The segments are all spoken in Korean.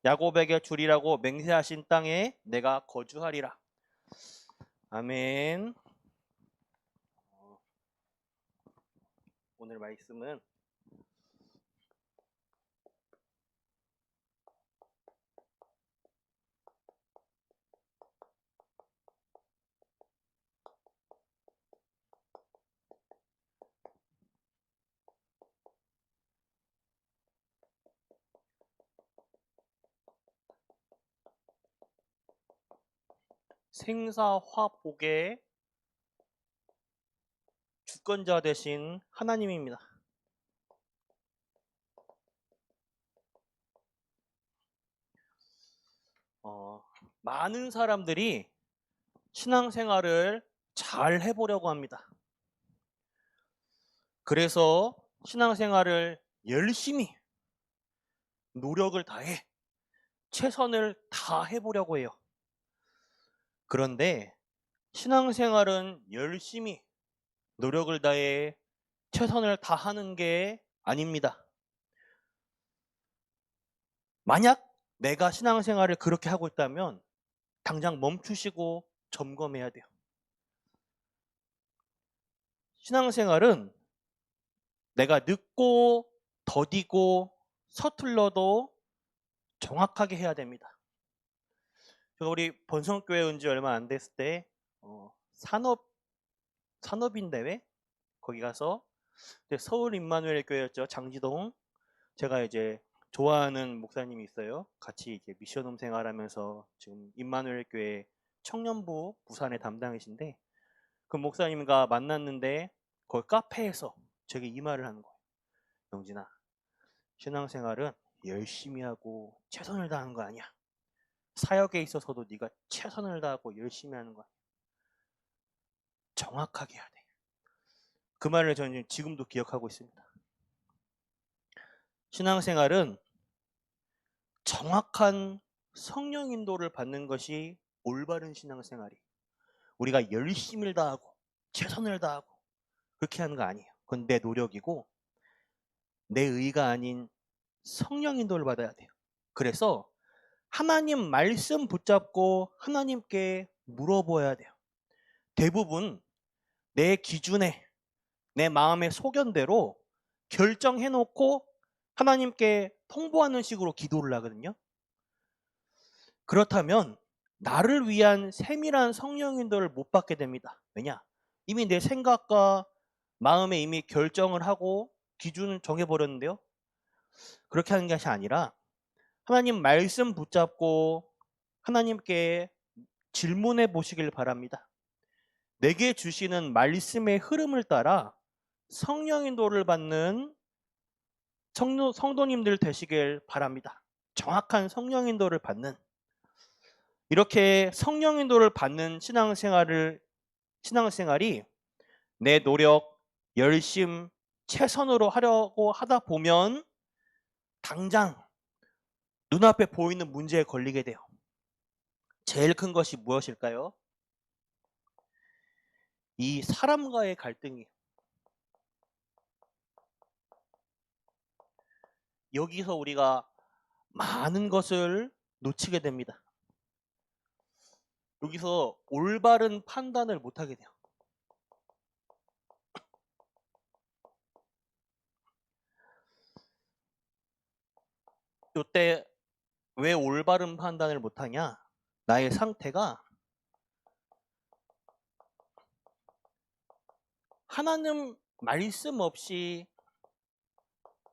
야곱에게 주리라고 맹세하신 땅에 내가 거주하리라. 아멘. 오늘 말씀은 생사화복의 주권자 되신 하나님입니다. 많은 사람들이 신앙생활을 잘 해보려고 합니다. 그래서 신앙생활을 열심히 노력을 다해 최선을 다 해보려고 해요. 그런데 신앙생활은 열심히 노력을 다해 최선을 다하는 게 아닙니다. 만약 내가 신앙생활을 그렇게 하고 있다면 당장 멈추시고 점검해야 돼요. 신앙생활은 내가 늦고 더디고 서툴러도 정확하게 해야 됩니다. 제가 우리 번성교회 온 지 얼마 안 됐을 때 산업인 대회 거기 가서 서울 임마누엘 교회였죠. 장지동. 제가 이제 좋아하는 목사님이 있어요. 같이 이제 미션홈 생활하면서 지금 임마누엘 교회 청년부 부산의 담당이신데 그 목사님과 만났는데 거기 카페에서 제게 이 말을 하는 거예요. 영진아, 신앙생활은 열심히 하고 최선을 다하는 거 아니야. 사역에 있어서도 네가 최선을 다하고 열심히 하는 거야. 정확하게 해야 돼. 그 말을 저는 지금도 기억하고 있습니다. 신앙생활은 정확한 성령 인도를 받는 것이 올바른 신앙생활이. 우리가 열심히 다하고 최선을 다하고 그렇게 하는 거 아니에요. 그건 내 노력이고 내 의가 아닌 성령 인도를 받아야 돼요. 그래서 하나님 말씀 붙잡고 하나님께 물어보아야 돼요. 대부분 내 기준에 내 마음의 소견대로 결정해놓고 하나님께 통보하는 식으로 기도를 하거든요. 그렇다면 나를 위한 세밀한 성령 인도를 못 받게 됩니다. 왜냐? 이미 내 생각과 마음에 이미 결정을 하고 기준을 정해버렸는데요. 그렇게 하는 것이 아니라 하나님 말씀 붙잡고 하나님께 질문해 보시길 바랍니다. 내게 주시는 말씀의 흐름을 따라 성령 인도를 받는 성도님들 되시길 바랍니다. 정확한 성령 인도를 받는 이렇게 성령 인도를 받는 신앙생활이 내 노력, 열심, 최선으로 하려고 하다 보면 당장 눈앞에 보이는 문제에 걸리게 돼요. 제일 큰 것이 무엇일까요? 이 사람과의 갈등이에요. 여기서 우리가 많은 것을 놓치게 됩니다. 여기서 올바른 판단을 못하게 돼요. 이때 왜 올바른 판단을 못하냐? 나의 상태가 하나님 말씀 없이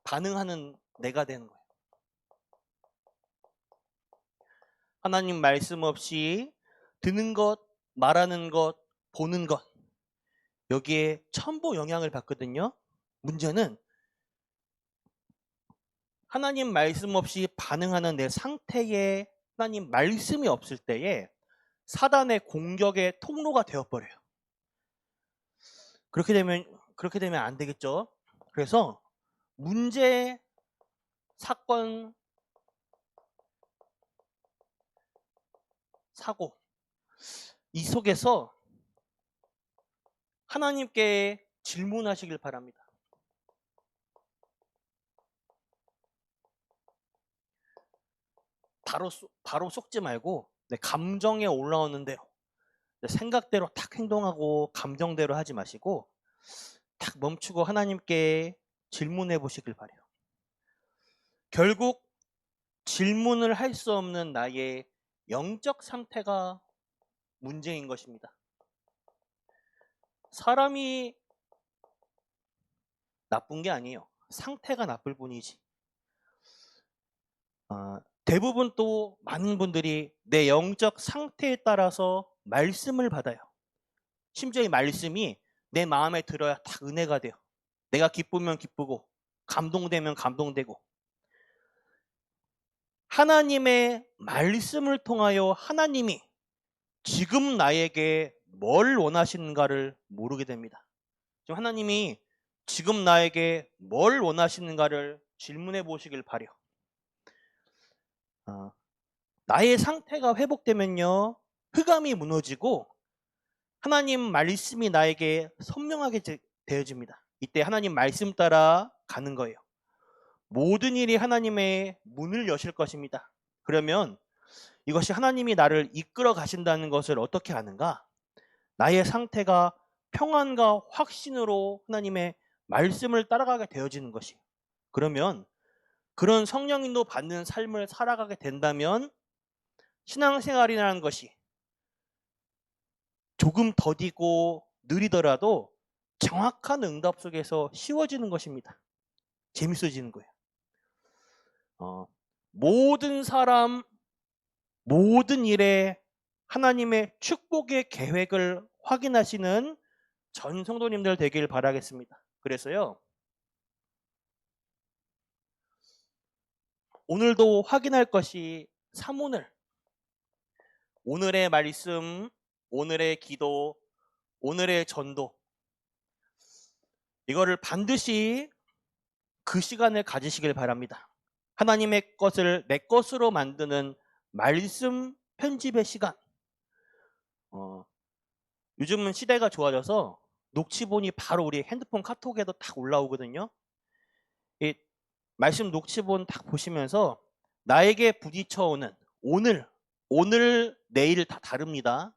반응하는 내가 되는 거예요. 하나님 말씀 없이 듣는 것, 말하는 것, 보는 것 여기에 첨부 영향을 받거든요. 문제는 하나님 말씀 없이 반응하는 내 상태에 하나님 말씀이 없을 때에 사단의 공격의 통로가 되어버려요. 그렇게 되면 안 되겠죠. 그래서 문제, 사건, 사고 이 속에서 하나님께 질문하시길 바랍니다. 바로 쏟지 말고 내 감정에 올라오는 대로, 내 생각대로 탁 행동하고 감정대로 하지 마시고 탁 멈추고 하나님께 질문해 보시길 바래요. 결국 질문을 할 수 없는 나의 영적 상태가 문제인 것입니다. 사람이 나쁜 게 아니에요. 상태가 나쁠 뿐이지. 대부분 또 많은 분들이 내 영적 상태에 따라서 말씀을 받아요. 심지어 이 말씀이 내 마음에 들어야 딱 은혜가 돼요. 내가 기쁘면 기쁘고 감동되면 감동되고, 하나님의 말씀을 통하여 하나님이 지금 나에게 뭘 원하시는가를 모르게 됩니다. 지금 하나님이 지금 나에게 뭘 원하시는가를 질문해 보시길 바래요. 나의 상태가 회복되면요, 흑암이 무너지고 하나님 말씀이 나에게 선명하게 되어집니다. 이때 하나님 말씀 따라 가는 거예요. 모든 일이 하나님의 문을 여실 것입니다. 그러면 이것이 하나님이 나를 이끌어 가신다는 것을 어떻게 아는가? 나의 상태가 평안과 확신으로 하나님의 말씀을 따라가게 되어지는 것이. 그러면 그런 성령인도 받는 삶을 살아가게 된다면 신앙생활이라는 것이 조금 더디고 느리더라도 정확한 응답 속에서 쉬워지는 것입니다. 재밌어지는 거예요. 모든 사람, 모든 일에 하나님의 축복의 계획을 확인하시는 전 성도님들 되길 바라겠습니다. 그래서요, 오늘도 확인할 것이 사모늘, 오늘의 말씀, 오늘의 기도, 오늘의 전도, 이거를 반드시 그 시간을 가지시길 바랍니다. 하나님의 것을 내 것으로 만드는 말씀 편집의 시간. 요즘은 시대가 좋아져서 녹취본이 바로 우리 핸드폰 카톡에도 딱 올라오거든요. 이 말씀 녹취본 딱 보시면서 나에게 부딪혀오는 오늘, 내일 다 다릅니다.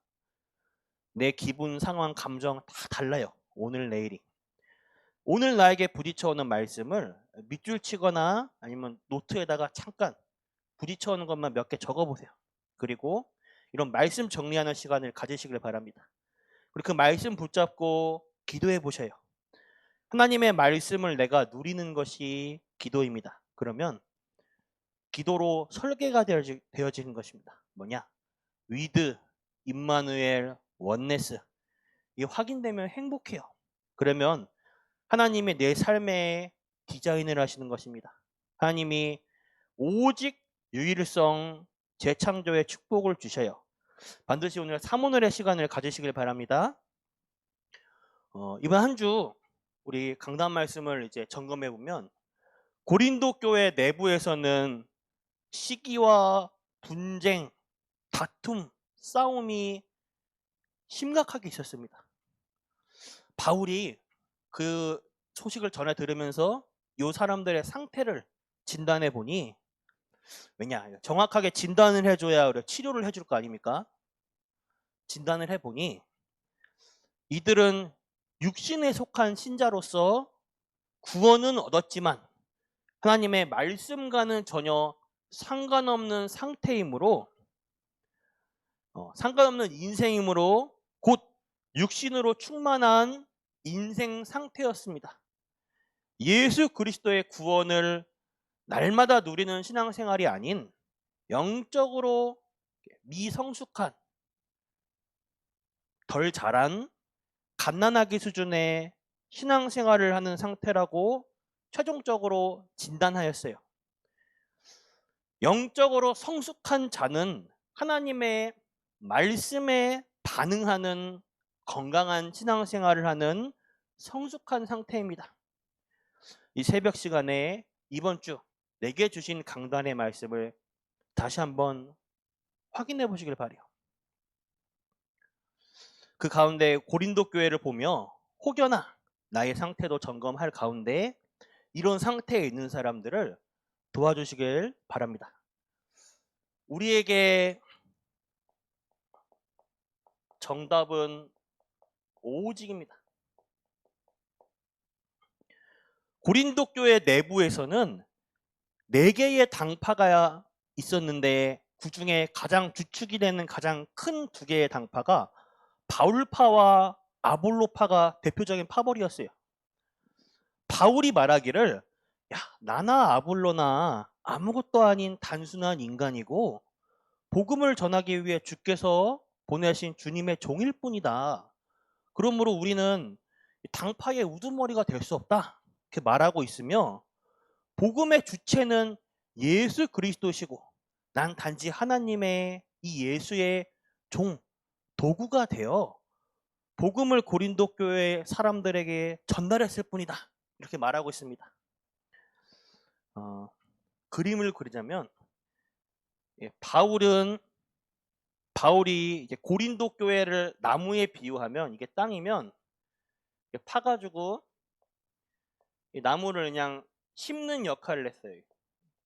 내 기분, 상황, 감정 다 달라요. 오늘, 내일이. 오늘 나에게 부딪혀오는 말씀을 밑줄 치거나 아니면 노트에다가 잠깐 부딪혀오는 것만 몇 개 적어보세요. 그리고 이런 말씀 정리하는 시간을 가지시길 바랍니다. 그리고 그 말씀 붙잡고 기도해 보셔요. 하나님의 말씀을 내가 누리는 것이 기도입니다. 그러면 기도로 설계가 되어지는 것입니다. 뭐냐? 위드, 임마누엘, 원네스. 이게 확인되면 행복해요. 그러면 하나님이 내 삶에 디자인을 하시는 것입니다. 하나님이 오직 유일성, 재창조의 축복을 주셔요. 반드시 오늘 사모늘의 시간을 가지시길 바랍니다. 이번 한 주 우리 강단 말씀을 이제 점검해 보면 고린도 교회 내부에서는 시기와 분쟁, 다툼, 싸움이 심각하게 있었습니다. 바울이 그 소식을 전해 들으면서 이 사람들의 상태를 진단해 보니, 왜냐, 정확하게 진단을 해줘야 치료를 해줄 거 아닙니까? 진단을 해보니 이들은 육신에 속한 신자로서 구원은 얻었지만 하나님의 말씀과는 전혀 상관없는 상태이므로, 상관없는 인생이므로 곧 육신으로 충만한 인생 상태였습니다. 예수 그리스도의 구원을 날마다 누리는 신앙생활이 아닌 영적으로 미성숙한, 덜 자란, 갓난아기 수준의 신앙생활을 하는 상태라고 최종적으로 진단하였어요. 영적으로 성숙한 자는 하나님의 말씀에 반응하는 건강한 신앙생활을 하는 성숙한 상태입니다. 이 새벽 시간에 이번 주 내게 주신 강단의 말씀을 다시 한번 확인해 보시길 바라요. 그 가운데 고린도 교회를 보며 혹여나 나의 상태도 점검할 가운데 이런 상태에 있는 사람들을 도와주시길 바랍니다. 우리에게 정답은 오직입니다. 고린도 교회 내부에서는 4개의 당파가 있었는데 그 중에 가장 주축이 되는 가장 큰 2개의 당파가 바울파와 아볼로파가 대표적인 파벌이었어요. 바울이 말하기를 야, 나나 아볼로나 아무것도 아닌 단순한 인간이고 복음을 전하기 위해 주께서 보내신 주님의 종일 뿐이다. 그러므로 우리는 당파의 우두머리가 될 수 없다. 이렇게 말하고 있으며 복음의 주체는 예수 그리스도시고 난 단지 하나님의 이 예수의 종, 도구가 되어 복음을 고린도 교회 사람들에게 전달했을 뿐이다. 이렇게 말하고 있습니다. 그림을 그리자면 바울이 이제 고린도 교회를 나무에 비유하면 이게 땅이면 파가지고 이 나무를 그냥 심는 역할을 했어요.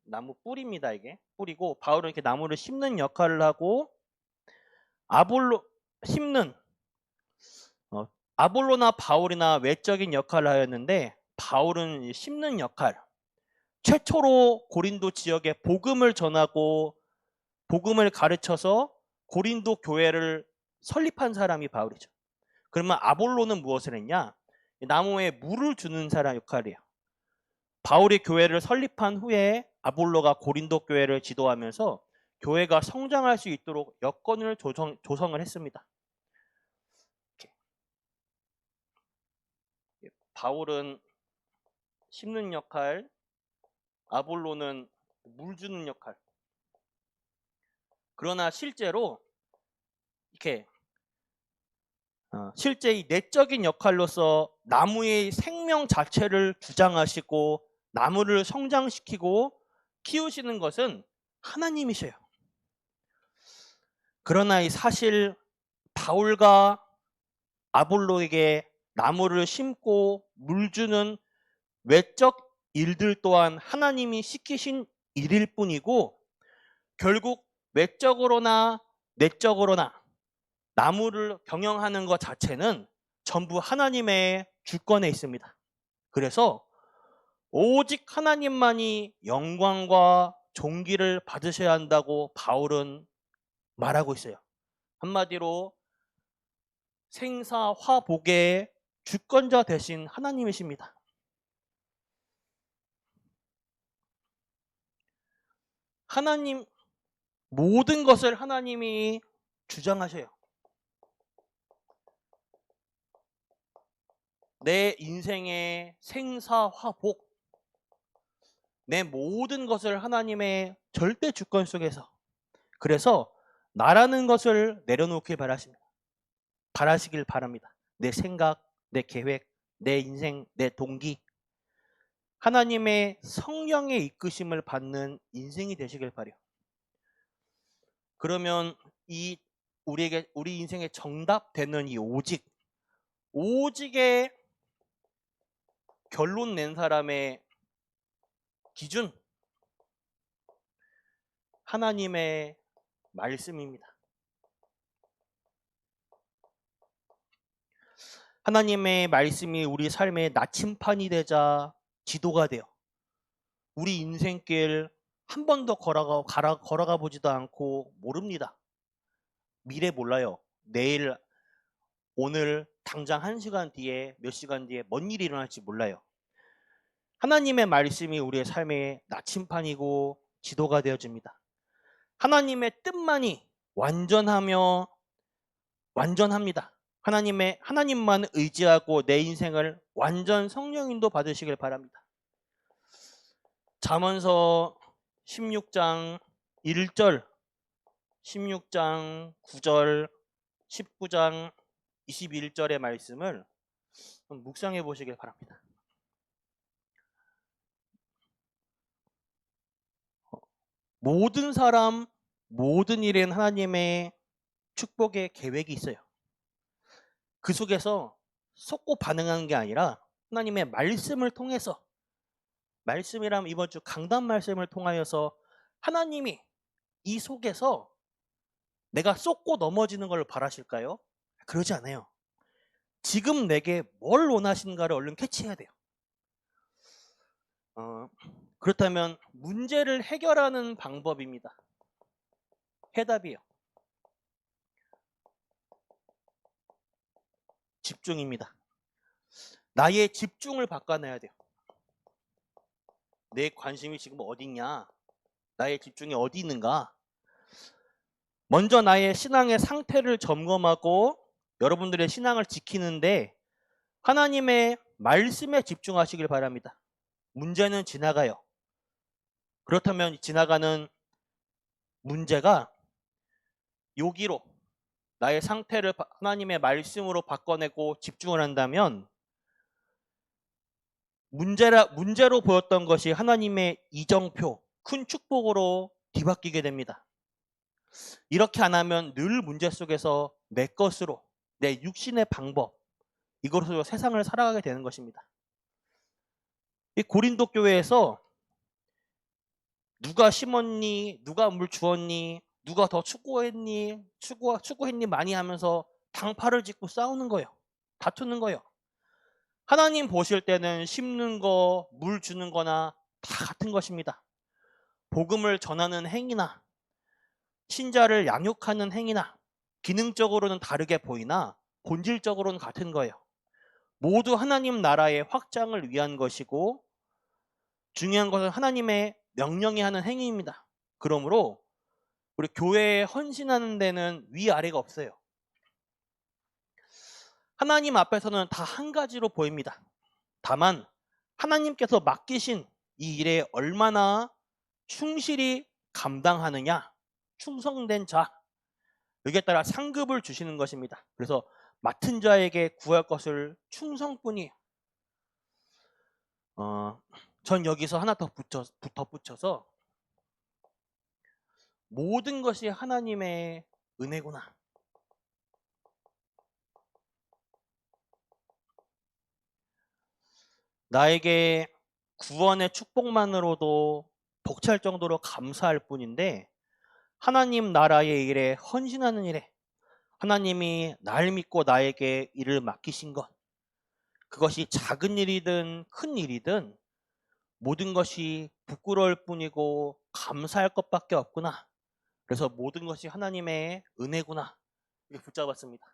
나무 뿌리입니다. 이게 뿌리고 바울은 이렇게 나무를 심는 역할을 하고 아볼로나 바울이나 외적인 역할을 하였는데 바울은 심는 역할, 최초로 고린도 지역에 복음을 전하고 복음을 가르쳐서 고린도 교회를 설립한 사람이 바울이죠. 그러면 아볼로는 무엇을 했냐? 나무에 물을 주는 사람 역할이에요. 바울이 교회를 설립한 후에 아볼로가 고린도 교회를 지도하면서 교회가 성장할 수 있도록 여건을 조성을 했습니다. 바울은 심는 역할, 아볼로는 물 주는 역할. 그러나 실제로 이렇게 실제 이 내적인 역할로서 나무의 생명 자체를 주장하시고 나무를 성장시키고 키우시는 것은 하나님이셔요. 그러나 이 사실 바울과 아볼로에게 나무를 심고 물 주는 외적 일들 또한 하나님이 시키신 일일 뿐이고 결국 외적으로나 내적으로나 나무를 경영하는 것 자체는 전부 하나님의 주권에 있습니다. 그래서 오직 하나님만이 영광과 존귀를 받으셔야 한다고 바울은 말하고 있어요. 한마디로 생사화복의 주권자 되신 하나님이십니다. 하나님, 모든 것을 하나님이 주장하셔요. 내 인생의 생사화복, 내 모든 것을 하나님의 절대 주권 속에서, 그래서 나라는 것을 내려놓길 바라시길 바랍니다. 내 생각, 내 계획, 내 인생, 내 동기, 하나님의 성령의 이끄심을 받는 인생이 되시길 바라요. 그러면 우리 인생의 정답 되는 이 오직의 결론 낸 사람의 기준, 하나님의 말씀입니다. 하나님의 말씀이 우리 삶의 나침판이 되자 지도가 돼요. 우리 인생길 한 번도 걸어가 보지도 않고 모릅니다. 미래 몰라요. 내일, 오늘, 당장 1시간 뒤에, 몇 시간 뒤에 뭔 일이 일어날지 몰라요. 하나님의 말씀이 우리의 삶의 나침판이고 지도가 되어줍니다. 하나님의 뜻만이 완전합니다. 하나님만 의지하고 내 인생을 완전 성령인도 받으시길 바랍니다. 잠언서 16장 1절, 16장 9절, 19장 21절의 말씀을 묵상해 보시길 바랍니다. 모든 사람, 모든 일엔 하나님의 축복의 계획이 있어요. 그 속에서 속고 반응하는 게 아니라 하나님의 말씀을 통해서, 말씀이라면 이번 주 강단 말씀을 통하여서 하나님이 이 속에서 내가 쏟고 넘어지는 걸 바라실까요? 그러지 않아요. 지금 내게 뭘 원하시는가를 얼른 캐치해야 돼요. 그렇다면 문제를 해결하는 방법입니다. 해답이요. 집중입니다. 나의 집중을 바꿔내야 돼요. 내 관심이 지금 어디 있냐? 나의 집중이 어디 있는가? 먼저 나의 신앙의 상태를 점검하고 여러분들의 신앙을 지키는데 하나님의 말씀에 집중하시길 바랍니다. 문제는 지나가요. 그렇다면 지나가는 문제가 여기로 나의 상태를 하나님의 말씀으로 바꿔내고 집중을 한다면 문제로 보였던 것이 하나님의 이정표, 큰 축복으로 뒤바뀌게 됩니다. 이렇게 안 하면 늘 문제 속에서 내 것으로, 내 육신의 방법, 이것으로 세상을 살아가게 되는 것입니다. 이 고린도 교회에서 누가 심었니, 누가 물 주었니, 누가 더 추구했니 많이 하면서 당파를 짓고 싸우는 거예요. 다투는 거예요. 하나님 보실 때는 심는 거, 물 주는 거나 다 같은 것입니다. 복음을 전하는 행위나 신자를 양육하는 행위나 기능적으로는 다르게 보이나 본질적으로는 같은 거예요. 모두 하나님 나라의 확장을 위한 것이고 중요한 것은 하나님의 명령이 하는 행위입니다. 그러므로 우리 교회에 헌신하는 데는 위아래가 없어요. 하나님 앞에서는 다 한 가지로 보입니다. 다만 하나님께서 맡기신 이 일에 얼마나 충실히 감당하느냐, 충성된 자, 여기에 따라 상급을 주시는 것입니다. 그래서 맡은 자에게 구할 것을 충성뿐이에요. 전 여기서 하나 더 덧붙여서 모든 것이 하나님의 은혜구나. 나에게 구원의 축복만으로도 벅찰 정도로 감사할 뿐인데 하나님 나라의 일에 헌신하는 일에 하나님이 날 믿고 나에게 일을 맡기신 것, 그것이 작은 일이든 큰 일이든 모든 것이 부끄러울 뿐이고 감사할 것밖에 없구나. 그래서 모든 것이 하나님의 은혜구나. 이렇게 붙잡았습니다.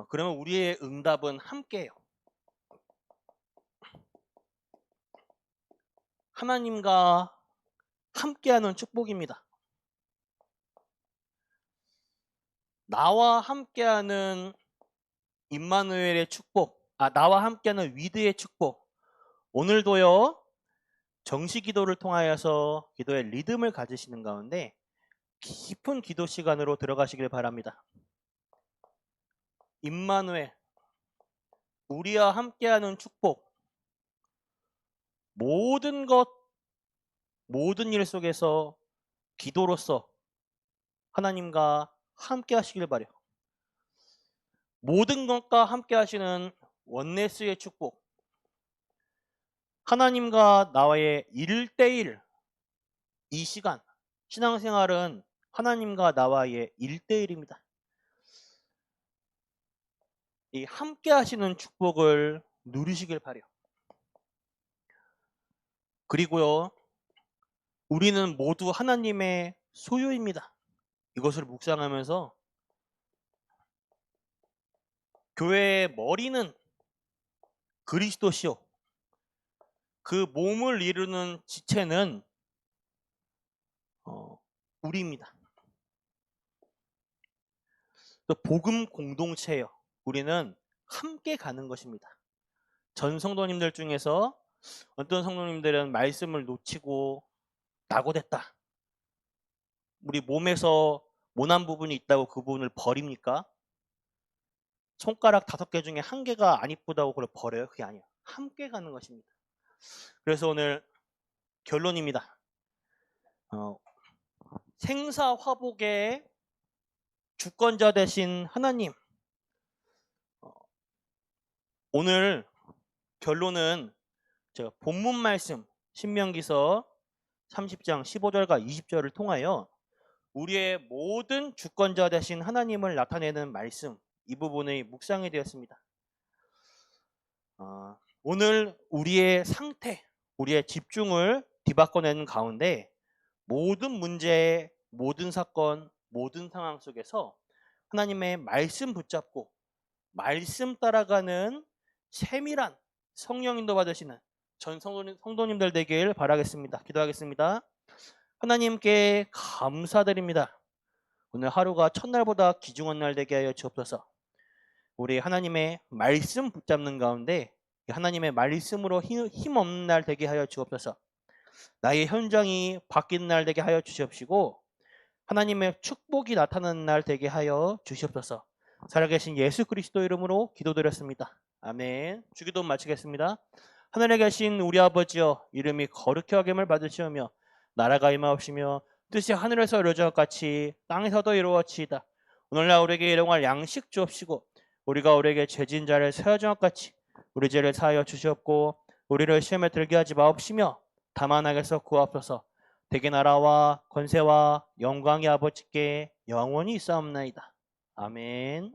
그러면 우리의 응답은 함께예요. 하나님과 함께하는 축복입니다. 나와 함께하는 임마누엘의 축복, 나와 함께하는 위드의 축복. 오늘도요, 정시 기도를 통하여서 기도의 리듬을 가지시는 가운데 깊은 기도 시간으로 들어가시길 바랍니다. 임마누엘, 우리와 함께하는 축복, 모든 일 속에서 기도로서 하나님과 함께 하시길 바래요. 모든 것과 함께 하시는 원네스의 축복, 하나님과 나와의 1대1 이 시간, 신앙생활은 하나님과 나와의 1대1입니다. 이 함께 하시는 축복을 누리시길 바래요. 그리고요, 우리는 모두 하나님의 소유입니다. 이것을 묵상하면서 교회의 머리는 그리스도시요, 그 몸을 이루는 지체는 우리입니다. 복음 공동체예요. 우리는 함께 가는 것입니다. 전 성도님들 중에서 어떤 성도님들은 말씀을 놓치고 낙오됐다. 우리 몸에서 모난 부분이 있다고 그 부분을 버립니까? 손가락 5개 중에 1개가 안 이쁘다고 그걸 버려요? 그게 아니에요. 함께 가는 것입니다. 그래서 오늘 결론입니다. 생사화복의 주권자 되신 하나님, 오늘 결론은 제가 본문 말씀 신명기서 30장 15절과 20절을 통하여 우리의 모든 주권자 되신 하나님을 나타내는 말씀, 이 부분의 묵상이 되었습니다. 오늘 우리의 상태, 우리의 집중을 뒤바꿔내는 가운데 모든 문제, 모든 사건, 모든 상황 속에서 하나님의 말씀 붙잡고 말씀 따라가는 세밀한 성령 인도 받으시는 전 성도님들 되길 바라겠습니다. 기도하겠습니다. 하나님께 감사드립니다. 오늘 하루가 첫날보다 귀중한 날 되게 하여 주옵소서. 우리 하나님의 말씀 붙잡는 가운데 하나님의 말씀으로 힘없는 날 되게 하여 주옵소서. 나의 현장이 바뀌는 날 되게 하여 주시옵시고 하나님의 축복이 나타나는 날 되게 하여 주시옵소서. 살아계신 예수 그리스도 이름으로 기도드렸습니다. 아멘. 주기도 마치겠습니다. 하늘에 계신 우리 아버지여, 이름이 거룩히 여김을 받으시오며 나라가 임하옵시며 뜻이 하늘에서 이루어진 것 같이 땅에서도 이루어지이다. 오늘날 우리에게 일용할 양식 주옵시고 우리가 우리에게 죄진 자를 사하여 것 같이 우리 죄를 사하여 주시옵고 우리를 시험에 들게 하지 마옵시며 다만 악에서 구하옵소서. 대개 나라와 권세와 영광이 아버지께 영원히 있사옵나이다. 아멘.